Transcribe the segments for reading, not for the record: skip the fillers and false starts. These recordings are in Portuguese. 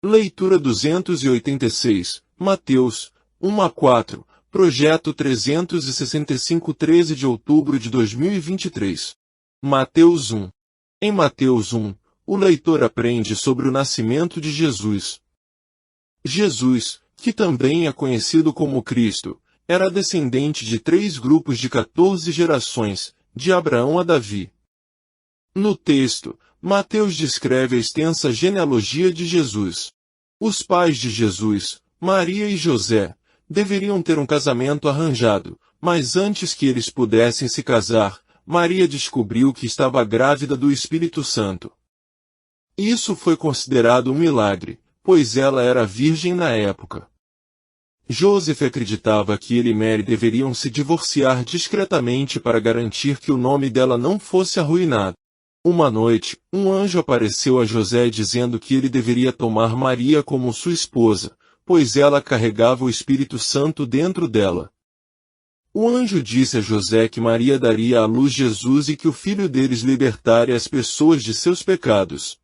Leitura 286, Mateus, 1 a 4, Projeto 365, 13 de outubro de 2023. Mateus 1. Em Mateus 1, o leitor aprende sobre o nascimento de Jesus. Jesus, que também é conhecido como Cristo, era descendente de 3 grupos de 14 gerações, de Abraão a Davi. No texto, Mateus descreve a extensa genealogia de Jesus. Os pais de Jesus, Maria e José, deveriam ter um casamento arranjado, mas antes que eles pudessem se casar, Maria descobriu que estava grávida do Espírito Santo. Isso foi considerado um milagre, pois ela era virgem na época. Joseph acreditava que ele e Mary deveriam se divorciar discretamente para garantir que o nome dela não fosse arruinado. Uma noite, um anjo apareceu a José dizendo que ele deveria tomar Maria como sua esposa, pois ela carregava o Espírito Santo dentro dela. O anjo disse a José que Maria daria à luz Jesus e que o filho deles libertaria as pessoas de seus pecados.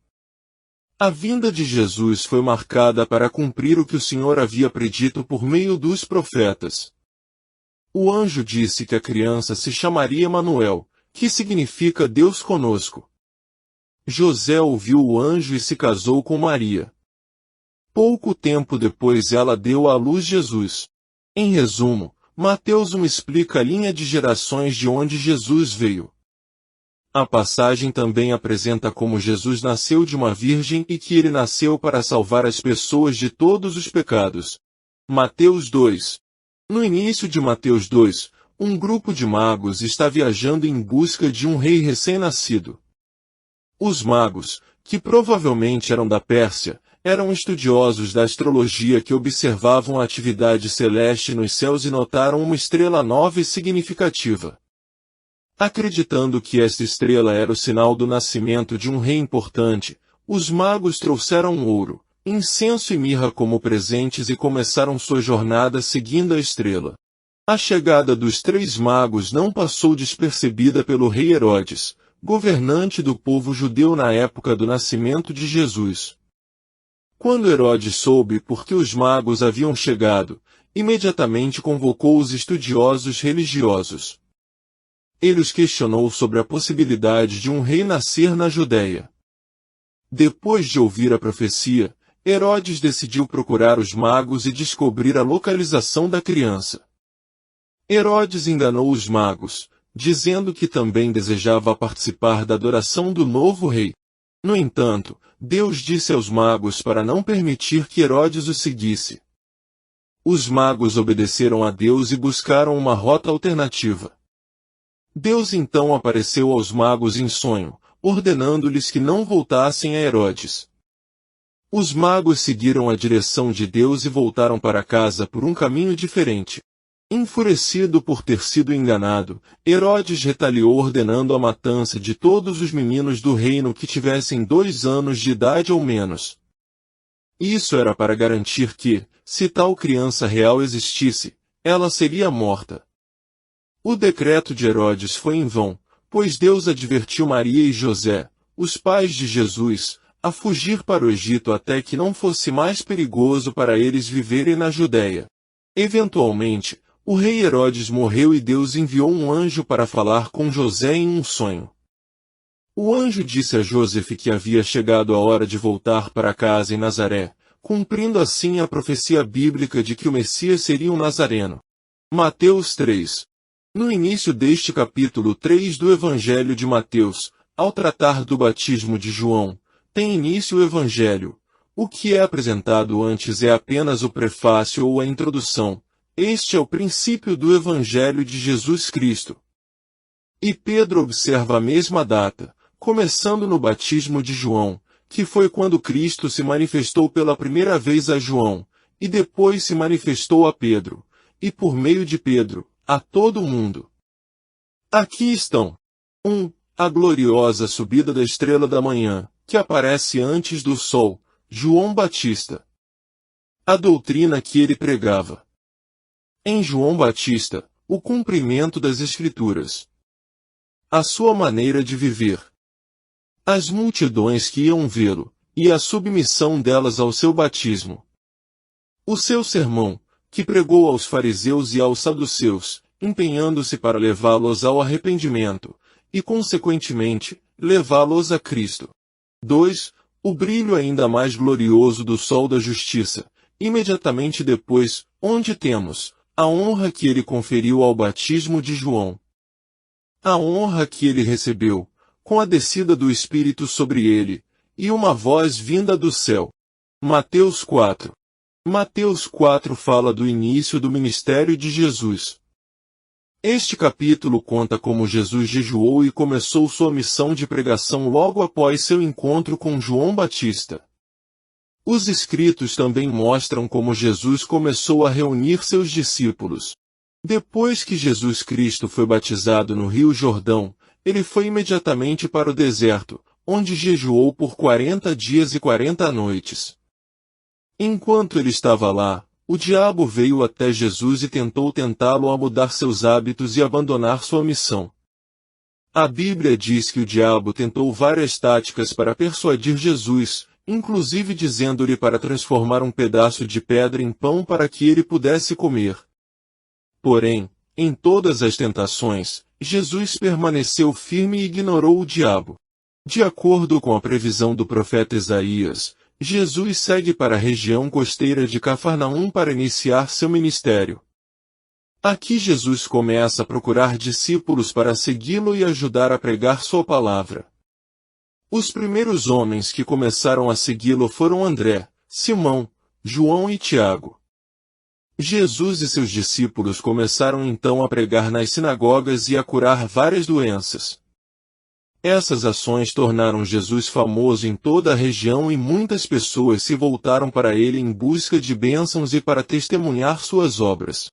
A vinda de Jesus foi marcada para cumprir o que o Senhor havia predito por meio dos profetas. O anjo disse que a criança se chamaria Emanuel, que significa Deus conosco. José ouviu o anjo e se casou com Maria. Pouco tempo depois ela deu à luz Jesus. Em resumo, Mateus 1 explica a linha de gerações de onde Jesus veio. A passagem também apresenta como Jesus nasceu de uma virgem e que ele nasceu para salvar as pessoas de todos os pecados. Mateus 2. No início de Mateus 2, um grupo de magos está viajando em busca de um rei recém-nascido. Os magos, que provavelmente eram da Pérsia, eram estudiosos da astrologia que observavam a atividade celeste nos céus e notaram uma estrela nova e significativa. Acreditando que esta estrela era o sinal do nascimento de um rei importante, os magos trouxeram ouro, incenso e mirra como presentes e começaram sua jornada seguindo a estrela. A chegada dos 3 magos não passou despercebida pelo rei Herodes, governante do povo judeu na época do nascimento de Jesus. Quando Herodes soube por que os magos haviam chegado, imediatamente convocou os estudiosos religiosos. Ele os questionou sobre a possibilidade de um rei nascer na Judéia. Depois de ouvir a profecia, Herodes decidiu procurar os magos e descobrir a localização da criança. Herodes enganou os magos, dizendo que também desejava participar da adoração do novo rei. No entanto, Deus disse aos magos para não permitir que Herodes os seguisse. Os magos obedeceram a Deus e buscaram uma rota alternativa. Deus então apareceu aos magos em sonho, ordenando-lhes que não voltassem a Herodes. Os magos seguiram a direção de Deus e voltaram para casa por um caminho diferente. Enfurecido por ter sido enganado, Herodes retaliou ordenando a matança de todos os meninos do reino que tivessem 2 anos de idade ou menos. Isso era para garantir que, se tal criança real existisse, ela seria morta. O decreto de Herodes foi em vão, pois Deus advertiu Maria e José, os pais de Jesus, a fugir para o Egito até que não fosse mais perigoso para eles viverem na Judéia. Eventualmente, o rei Herodes morreu e Deus enviou um anjo para falar com José em um sonho. O anjo disse a Joseph que havia chegado a hora de voltar para casa em Nazaré, cumprindo assim a profecia bíblica de que o Messias seria um nazareno. Mateus 3. No início deste capítulo 3 do Evangelho de Mateus, ao tratar do batismo de João, tem início o Evangelho. O que é apresentado antes é apenas o prefácio ou a introdução. Este é o princípio do Evangelho de Jesus Cristo. E Pedro observa a mesma data, começando no batismo de João, que foi quando Cristo se manifestou pela primeira vez a João, e depois se manifestou a Pedro, e por meio de Pedro, a todo o mundo. Aqui estão. 1. A gloriosa subida da estrela da manhã, que aparece antes do sol, João Batista. A doutrina que ele pregava. Em João Batista, o cumprimento das Escrituras. A sua maneira de viver. As multidões que iam vê-lo, e a submissão delas ao seu batismo. O seu sermão, que pregou aos fariseus e aos saduceus, empenhando-se para levá-los ao arrependimento, e consequentemente, levá-los a Cristo. 2. O brilho ainda mais glorioso do sol da justiça, imediatamente depois, onde temos a honra que ele conferiu ao batismo de João. A honra que ele recebeu, com a descida do Espírito sobre ele, e uma voz vinda do céu. Mateus 4. Mateus 4 fala do início do ministério de Jesus. Este capítulo conta como Jesus jejuou e começou sua missão de pregação logo após seu encontro com João Batista. Os escritos também mostram como Jesus começou a reunir seus discípulos. Depois que Jesus Cristo foi batizado no Rio Jordão, ele foi imediatamente para o deserto, onde jejuou por 40 dias e 40 noites. Enquanto ele estava lá, o diabo veio até Jesus e tentou tentá-lo a mudar seus hábitos e abandonar sua missão. A Bíblia diz que o diabo tentou várias táticas para persuadir Jesus, inclusive dizendo-lhe para transformar um pedaço de pedra em pão para que ele pudesse comer. Porém, em todas as tentações, Jesus permaneceu firme e ignorou o diabo. De acordo com a previsão do profeta Isaías, Jesus segue para a região costeira de Cafarnaum para iniciar seu ministério. Aqui Jesus começa a procurar discípulos para segui-lo e ajudar a pregar sua palavra. Os primeiros homens que começaram a segui-lo foram André, Simão, João e Tiago. Jesus e seus discípulos começaram então a pregar nas sinagogas e a curar várias doenças. Essas ações tornaram Jesus famoso em toda a região e muitas pessoas se voltaram para ele em busca de bênçãos e para testemunhar suas obras.